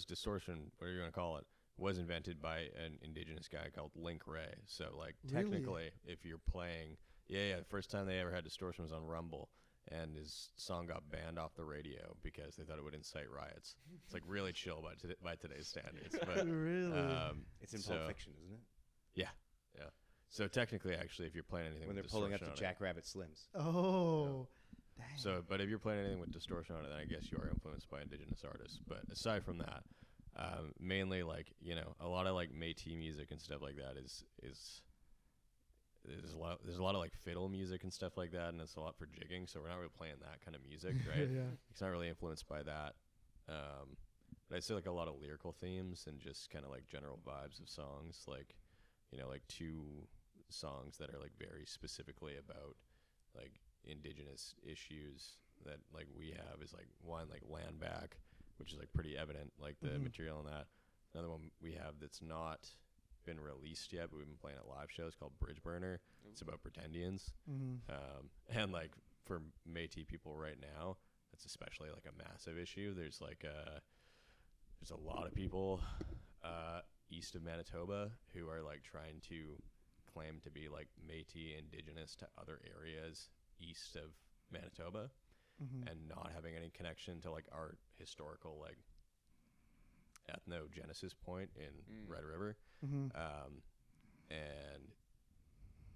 distortion, whatever you want to call it, was invented by an indigenous guy called Link Ray. So, like, technically, if you're playing, the first time they ever had distortion was on Rumble, and his song got banned off the radio because they thought it would incite riots. It's like really chill by today's standards. But Really? It's in Pulp Fiction, isn't it? Yeah. So technically, actually, if you're playing anything When with they're pulling up distortion the on it- Jackrabbit Slims. Oh. Dang. So, but if you're playing anything with distortion on it, then I guess you are influenced by indigenous artists. But aside from that, mainly like, you know, a lot of like Métis music and stuff like that is there's a lot of like fiddle music and stuff like that, and it's a lot for jigging. So we're not really playing that kind of music, right? Yeah. It's not really influenced by that. But I'd say like a lot of lyrical themes and just kind of like general vibes of songs, like, you know, like 2 songs that are like very specifically about like indigenous issues that like we have is like one like Land Back, which is like pretty evident, like the material in that. Another one we have that's not been released yet, but we've been playing at live shows, called Bridge Burner. It's about Pretendians. And like for Métis people right now, that's especially like a massive issue. There's like there's a lot of people east of Manitoba who are like trying to claim to be like Métis indigenous to other areas east of Manitoba, and not having any connection to like our historical like ethnogenesis point in Red River. And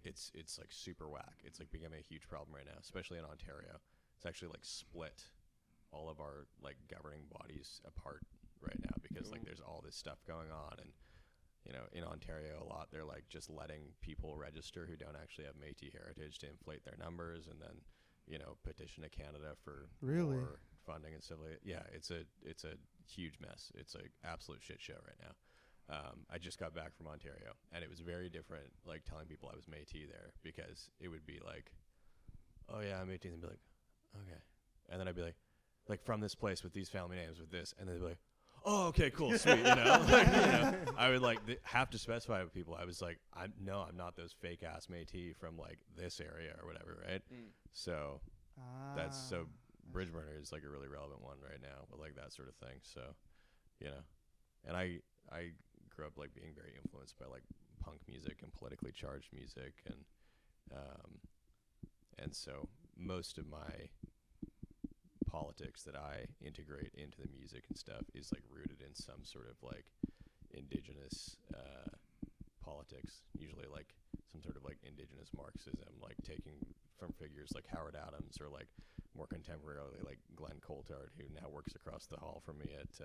it's like super whack. It's like becoming a huge problem right now, especially in Ontario. It's actually like split all of our like governing bodies apart right now because like there's all this stuff going on. And you know, in Ontario a lot, they're like just letting people register who don't actually have Métis heritage to inflate their numbers, and then, you know, petition to Canada for more funding and stuff like that. Yeah, it's a huge mess. It's an absolute shit show right now. I just got back from Ontario, and it was very different, like telling people I was Métis there, because it would be like, oh yeah, I'm Métis, and be like, okay, and then I'd be like from this place with these family names with this, and they'd be like, oh, okay, cool, sweet, you know? Like, you know, I would like have to specify with people. I was like, I'm not those fake ass Métis from like this area or whatever, right? So that's so Bridge Burner is like a really relevant one right now with like that sort of thing. So, you know, and I grew up like being very influenced by like punk music and politically charged music, and so most of my politics that I integrate into the music and stuff is like rooted in some sort of like indigenous politics, usually like some sort of like indigenous Marxism, like taking from figures like Howard Adams or like more contemporarily like Glenn Coulthard, who now works across the hall from me at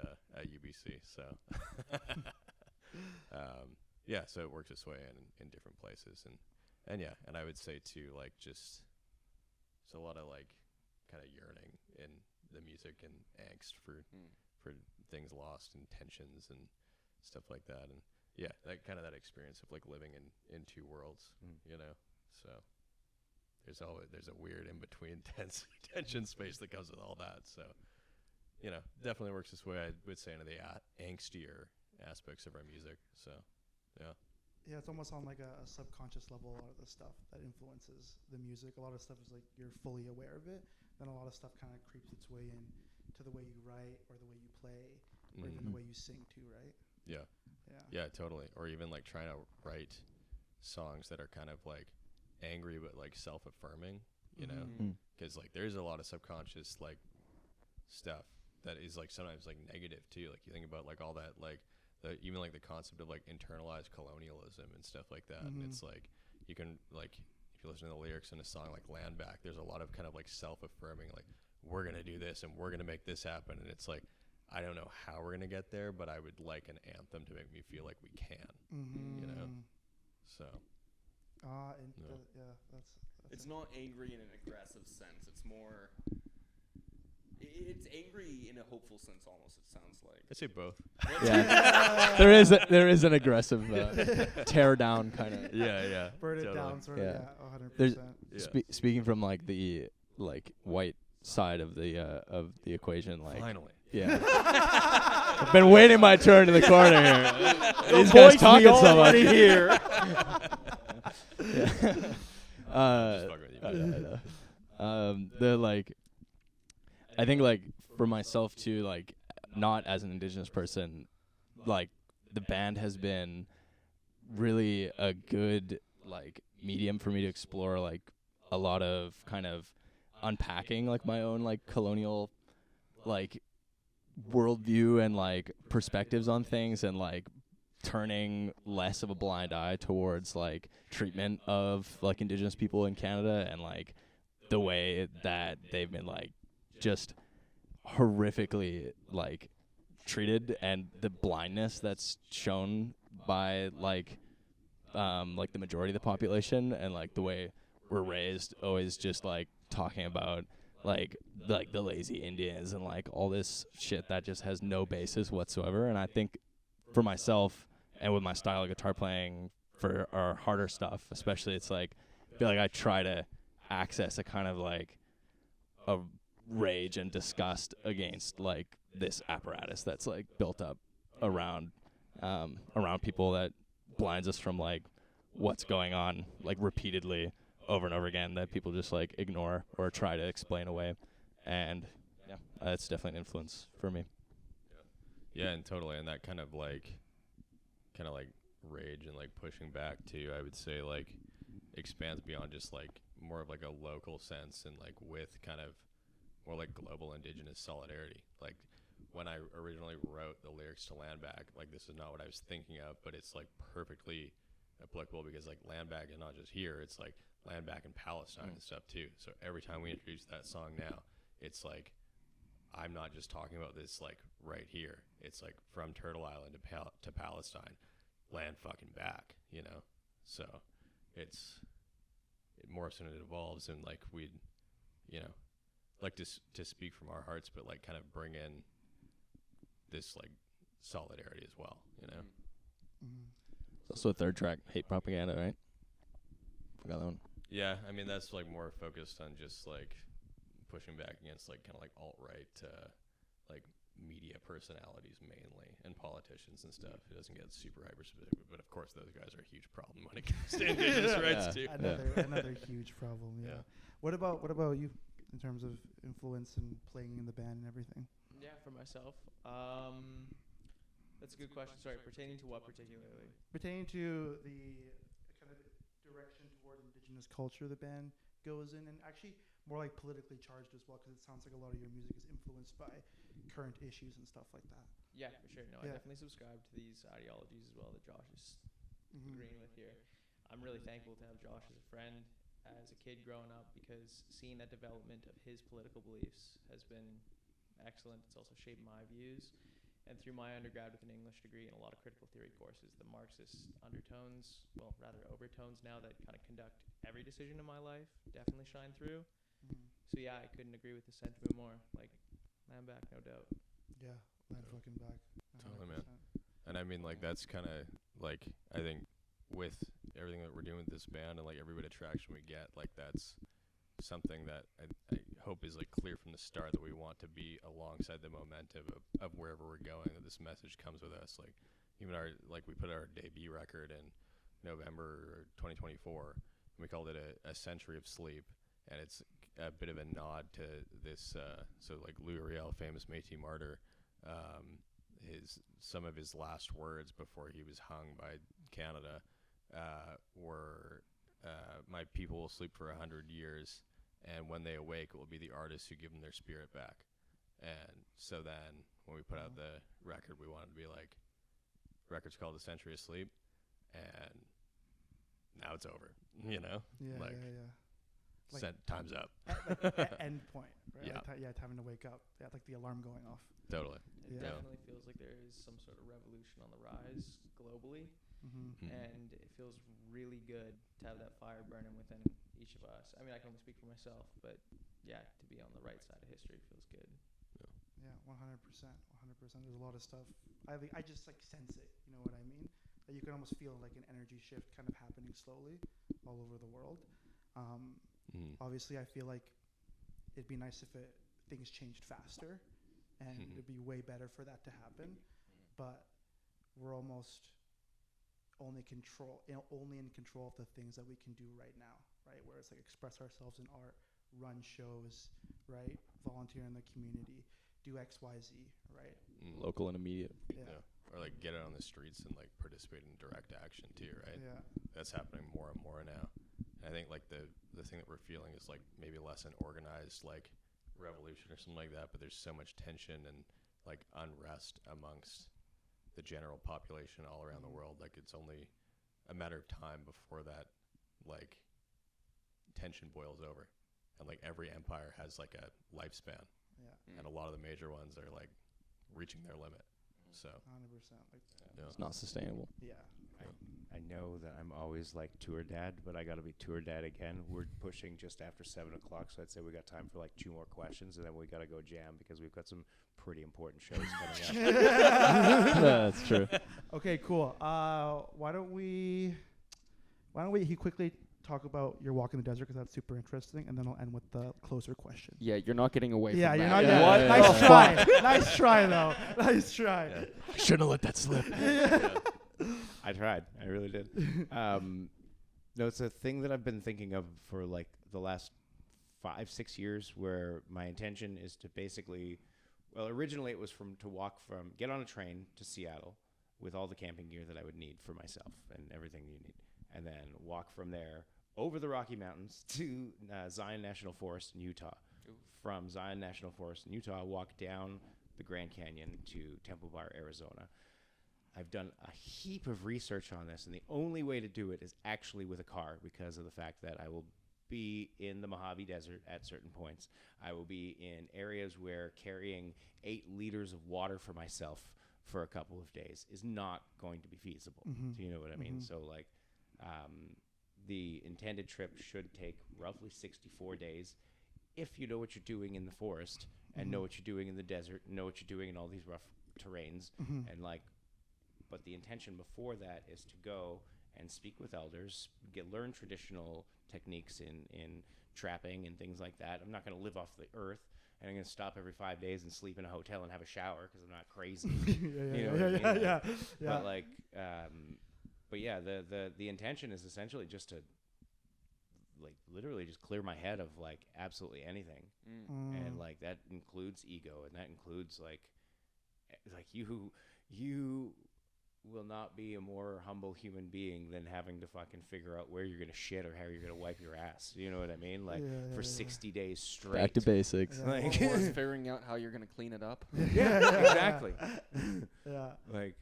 UBC. So yeah, so it works its way in different places, and yeah, and I would say too, like just it's a lot of like kind of yearning in the music and angst for things lost and tensions and stuff like that, and yeah, that kind of that experience of like living in two worlds, you know. So there's a weird in between tension space that comes with all that. So you know, definitely works this way. I would say into the angstier aspects of our music. So yeah. Yeah, it's almost on like a subconscious level. A lot of the stuff that influences the music. A lot of stuff is like you're fully aware of it. Then a lot of stuff kind of creeps its way in to the way you write or the way you play or even the way you sing too, right? Yeah. Yeah, totally. Or even like trying to write songs that are kind of like angry but like self-affirming, you know? Because like there's a lot of subconscious like stuff that is like sometimes like negative too. Like you think about like all that like even like the concept of like internalized colonialism and stuff like that. And it's like you can like if you listen to the lyrics in a song like Land Back, there's a lot of kind of like self-affirming, like we're gonna do this and we're gonna make this happen. And it's like I don't know how we're gonna get there, but I would like an anthem to make me feel like we can. You know? So that's it's not angry in an aggressive sense. It's more it's angry in a hopeful sense almost, it sounds like. I say both. Yeah. there is an aggressive tear down kind of. Yeah. Burn it totally. down sort of, Yeah. 100%. Speaking from like the like white side of the equation, like Finally. yeah. I've been waiting my turn in the corner here. These guys talking so much here. Just fucking with you. The like I think like for myself too, like not as an indigenous person, like the band has been really a good like medium for me to explore like a lot of kind of unpacking like my own like colonial like worldview and like perspectives on things, and like turning less of a blind eye towards like treatment of like indigenous people in Canada and like the way that they've been like just horrifically like treated, and the blindness that's shown by like the majority of the population, and like the way we're raised always just like talking about like the lazy Indians and like all this shit that just has no basis whatsoever. And I think for myself and with my style of guitar playing for our harder stuff especially, it's like I feel like I try to access a kind of like a rage and disgust against like this apparatus that's like built up around people that blinds us from like what's going on like repeatedly over and over again, that people just like ignore or try to explain away. And yeah, that's definitely an influence for me. Yeah, and totally, and that kind of like rage and like pushing back too, I would say like expands beyond just like more of like a local sense, and like with kind of more like global indigenous solidarity. Like when I originally wrote the lyrics to Land Back, like this is not what I was thinking of, but it's like perfectly applicable because like Land Back is not just here, it's like Land Back in Palestine and stuff too. So every time we introduce that song now, it's like I'm not just talking about this like right here. It's like from Turtle Island to Palestine, land fucking back, you know? So it morphs and it evolves, and like we'd, you know, like to speak from our hearts, but like kind of bring in this like solidarity as well, you know? It's also a third track, Hate Propaganda, right? Forgot that one. Yeah, I mean that's like more focused on just like pushing back against like kind of like alt-right like media personalities mainly, and politicians and stuff. It doesn't get super hyper specific, but of course those guys are a huge problem when it comes to indigenous rights too. Another huge problem. Yeah. What about you in terms of influence and playing in the band and everything? Yeah, for myself, that's a good question. Sorry, pertaining to what particularly? Pertaining to the kind of direction toward indigenous culture the band goes in, and actually more like politically charged as well, because it sounds like a lot of your music is influenced by current issues and stuff like that. Yeah, for sure. No, I Yeah. definitely subscribe to these ideologies as well that Josh is agreeing with here. I'm really thankful to have Josh as a friend as a kid growing up, because seeing that development of his political beliefs has been excellent. It's also shaped my views. And through my undergrad with an English degree and a lot of critical theory courses, the Marxist undertones, well, rather overtones now that kind of conduct every decision in my life, definitely shine through. So yeah, I couldn't agree with the sentiment more. Like, land back, no doubt. Yeah, land fucking back. Totally, man. 100%. And I mean, like, that's kind of like, I think with everything that we're doing with this band and like every bit of traction we get, like that's something that I hope is like clear from the start, that we want to be alongside the momentum of wherever we're going, that this message comes with us. Like even we put our debut record in November 2024, and we called it a century of sleep. And it's a bit of a nod to this, so like Louis Riel, famous Métis martyr, some of his last words before he was hung by Canada were, my people will sleep for 100 years, and when they awake, it will be the artists who give them their spirit back. And so then when we put out the record, we wanted to be like, record's called The Century of Sleep, and now it's over, you know? Yeah, like, Like- time's up. End point, right? Yeah. Like time to wake up. Yeah, like the alarm going off. Totally. It Yeah. definitely feels like there is some sort of revolution on the rise globally. And it feels really good to have that fire burning within each of us. I mean, I can only speak for myself, but yeah, to be on the right side of history feels good. Yeah, 100%. 100%. There's a lot of stuff. I just like sense it. You know what I mean? That you can almost feel like an energy shift kind of happening slowly all over the world. Obviously, I feel like it'd be nice if things changed faster, and it'd be way better for that to happen. But we're almost only in control of the things that we can do right now, right? Where it's like express ourselves in art, run shows, right? Volunteer in the community, do X, Y, Z, right? Local and immediate. Yeah. Or like get out on the streets and like participate in direct action too, right? Yeah. That's happening more and more now. And I think like the thing that we're feeling is like maybe less an organized like revolution or something like that, but there's so much tension and like unrest amongst the general population all around the world. Like it's only a matter of time before that like tension boils over, and like every empire has like a lifespan. Yeah. And a lot of the major ones are like reaching their limit. So 100%. Like, It's not sustainable. yeah. I know that I'm always like tour dad, but I got to be tour dad again. We're pushing just after 7 o'clock, so I'd say we got time for like 2 more questions, and then we got to go jam because we've got some pretty important shows coming up. That's true. Okay, cool. Why don't we quickly talk about your walk in the desert, because that's super interesting, and then I'll end with the closer question. Yeah, you're not getting away Yeah, from you're that. not. Yeah, What? yeah, Nice yeah. try. Nice try, though. Nice try. yeah. Shouldn't have let that slip. I tried. I really did. No, it's a thing that I've been thinking of for like the last 5-6 years, where my intention is to basically, well, originally it was get on a train to Seattle with all the camping gear that I would need for myself and everything you need, and then walk from there over the Rocky Mountains to Zion National Forest in Utah. From Zion National Forest in Utah, walk down the Grand Canyon to Temple Bar, Arizona. I've done a heap of research on this, and the only way to do it is actually with a car, because of the fact that I will be in the Mojave Desert at certain points. I will be in areas where carrying 8 liters of water for myself for a couple of days is not going to be feasible. Do you know what I mean? So like the intended trip should take roughly 64 days if you know what you're doing in the forest and know what you're doing in the desert, know what you're doing in all these rough terrains, and like, but the intention before that is to go and speak with elders, learn traditional techniques in trapping and things like that. I'm not going to live off the earth, and I'm going to stop every 5 days and sleep in a hotel and have a shower because I'm not crazy. You know what I mean? Yeah. But like, but yeah, the intention is essentially just to like literally just clear my head of like absolutely anything, and like that includes ego, and that includes like you will not be a more humble human being than having to fucking figure out where you're gonna shit or how you're gonna wipe your ass. You know what I mean? Like for 60 days straight. Back to basics. Yeah. Like, Or it's figuring out how you're gonna clean it up. yeah, exactly. Yeah. Like,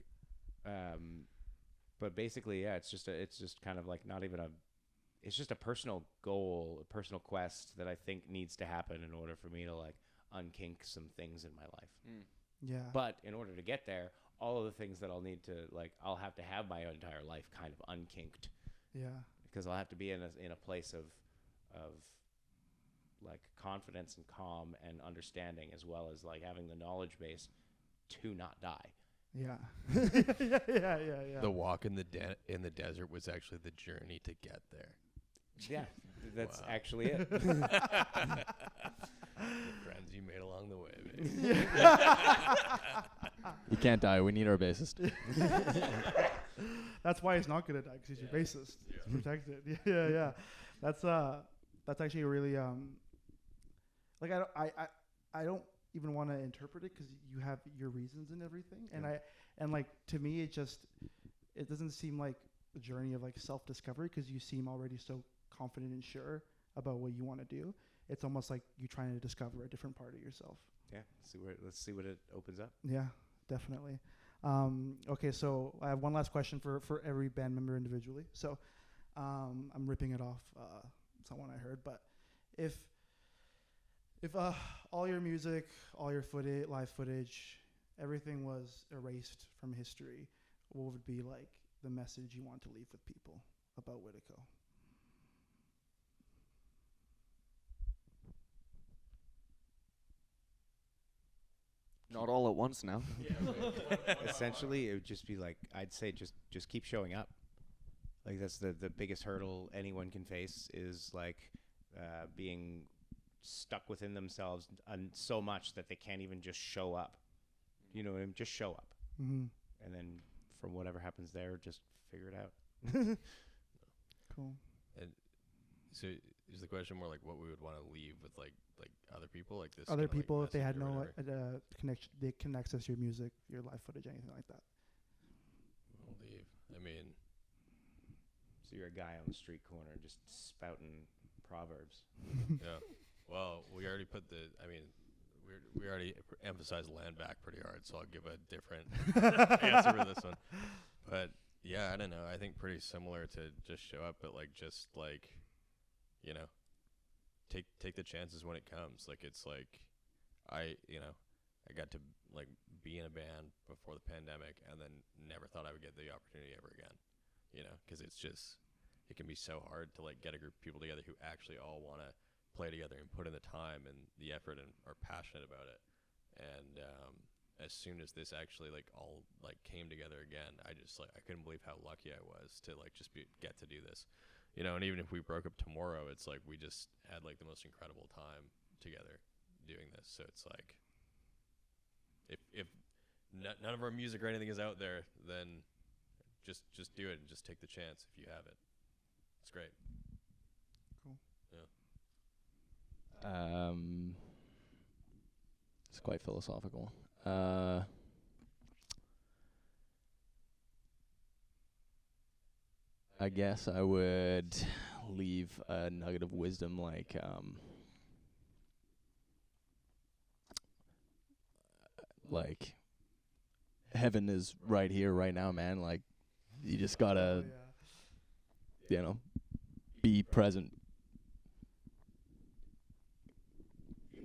but basically, yeah, it's just kind of like not even it's just a personal goal, a personal quest that I think needs to happen in order for me to like unkink some things in my life. Yeah. But in order to get there, all of the things that I'll need to like, I'll have to have my entire life kind of unkinked. Yeah. Because I'll have to be in a place of like confidence and calm and understanding, as well as like having the knowledge base to not die. Yeah. yeah. The walk in the desert was actually the journey to get there. Yeah, that's Wow. actually it. The friends you made along the way, baby. You can't die. We need our bassist. That's why he's not gonna die, because he's your bassist. It's protected. Yeah. That's actually really like I don't even want to interpret it, because you have your reasons and everything, and like to me it doesn't seem like a journey of like self-discovery, because you seem already so confident and sure about what you want to do. It's almost like you trying to discover a different part of yourself. Yeah, let's see what it opens up. Yeah, definitely. Okay, so I have one last question for every band member individually. So I'm ripping it off someone I heard, but if all your music, all your live footage, everything was erased from history, what would be like the message you want to leave with people about Witiko? Not all at once now. Essentially, it would just be like, I'd say just keep showing up. Like that's the biggest hurdle anyone can face, is like being stuck within themselves so much that they can't even just show up. You know what I mean? Just show up. Mm-hmm. And then from whatever happens there, just figure it out. Cool. And so is the question more like what we would want to leave with like other people, like this Other kinda, like, people, if they had message or no whatever? connection, they can access your music, your live footage, anything like that. We'll leave. I mean, So you're a guy on the street corner just spouting proverbs. yeah. Well, we already we already emphasized land back pretty hard, so I'll give a different answer for this one. But yeah, I don't know. I think pretty similar to just show up, but like just like, you know, take the chances when it comes. Like it's like I got to like be in a band before the pandemic, and then never thought I would get the opportunity ever again. You know, because it can be so hard to like get a group of people together who actually all want to play together and put in the time and the effort and are passionate about it. And as soon as this actually like all like came together again, I couldn't believe how lucky I was to like just get to do this, you know. And even if we broke up tomorrow, it's like we just had like the most incredible time together doing this. So it's like if none of our music or anything is out there, then just do it and just take the chance if you have it. It's great. It's quite philosophical. I guess I would leave a nugget of wisdom, like heaven is right here, right now, man. Like you just gotta, be present.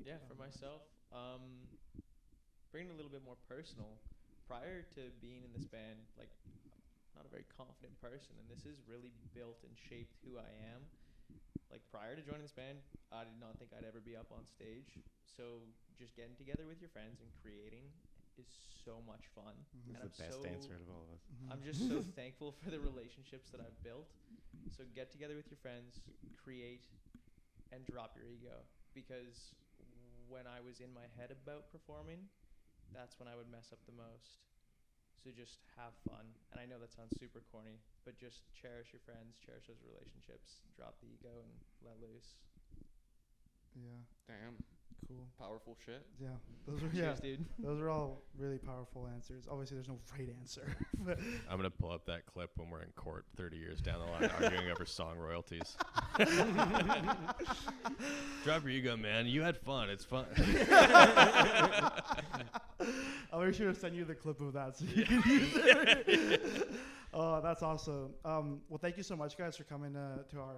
Yeah, for myself, bringing it a little bit more personal. Prior to being in this band, like, I'm not a very confident person, and this has really built and shaped who I am. Like, prior to joining this band, I did not think I'd ever be up on stage. So just getting together with your friends and creating is so much fun. Mhm. And That's the best answer out of all of us. I'm just so thankful for the relationships that I've built. So get together with your friends, create, and drop your ego. Because when I was in my head about performing, that's when I would mess up the most. So just have fun. And I know that sounds super corny, but just cherish your friends, cherish those relationships, drop the ego, and let loose. Yeah. Damn. Cool. Powerful shit. Yeah, those are Cheers, dude. those are all really powerful answers. Obviously, there's no right answer. But I'm gonna pull up that clip when we're in court 30 years down the line, arguing over song royalties. Drop your ego, man. You had fun. It's fun. I'll make sure to send you the clip of that so you can use it. Oh, that's awesome. Well, thank you so much, guys, for coming to our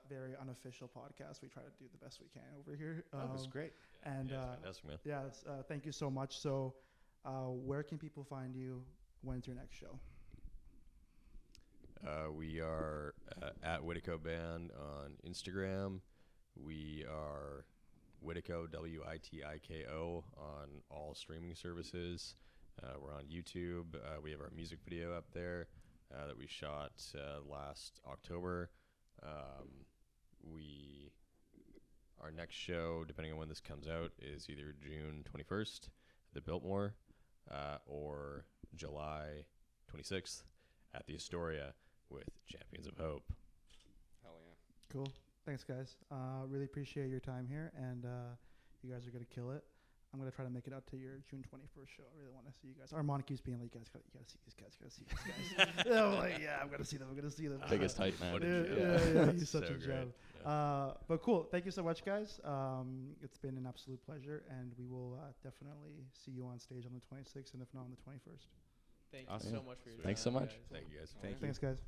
very unofficial podcast. We try to do the best we can over here. That was great. And Yeah, it's fantastic, man. yes, thank you so much. So, where can people find you? When's your next show? We are at Witiko Band on Instagram. We are Witiko, Witiko, on all streaming services. We're on YouTube. We have our music video up there that we shot last October. Our next show, depending on when this comes out, is either June 21st at the Biltmore or July 26th at the Astoria with Champions of Hope. Hell yeah. Cool. Thanks, guys. Really appreciate your time here, and you guys are gonna kill it. I'm gonna try to make it out to your June 21st show. I really want to see you guys. Armand keeps being like, you gotta see these guys. Yeah, I'm like, yeah, I'm gonna see them. Biggest hype man. Yeah, he's such So a great. gem. But cool. Thank you so much, guys. It's been an absolute pleasure, and we will definitely see you on stage on the 26th, and if not on the 21st. Thank Awesome. you so much for your time. Thanks so much. guys. Thank you guys. Thank you. Thanks, guys.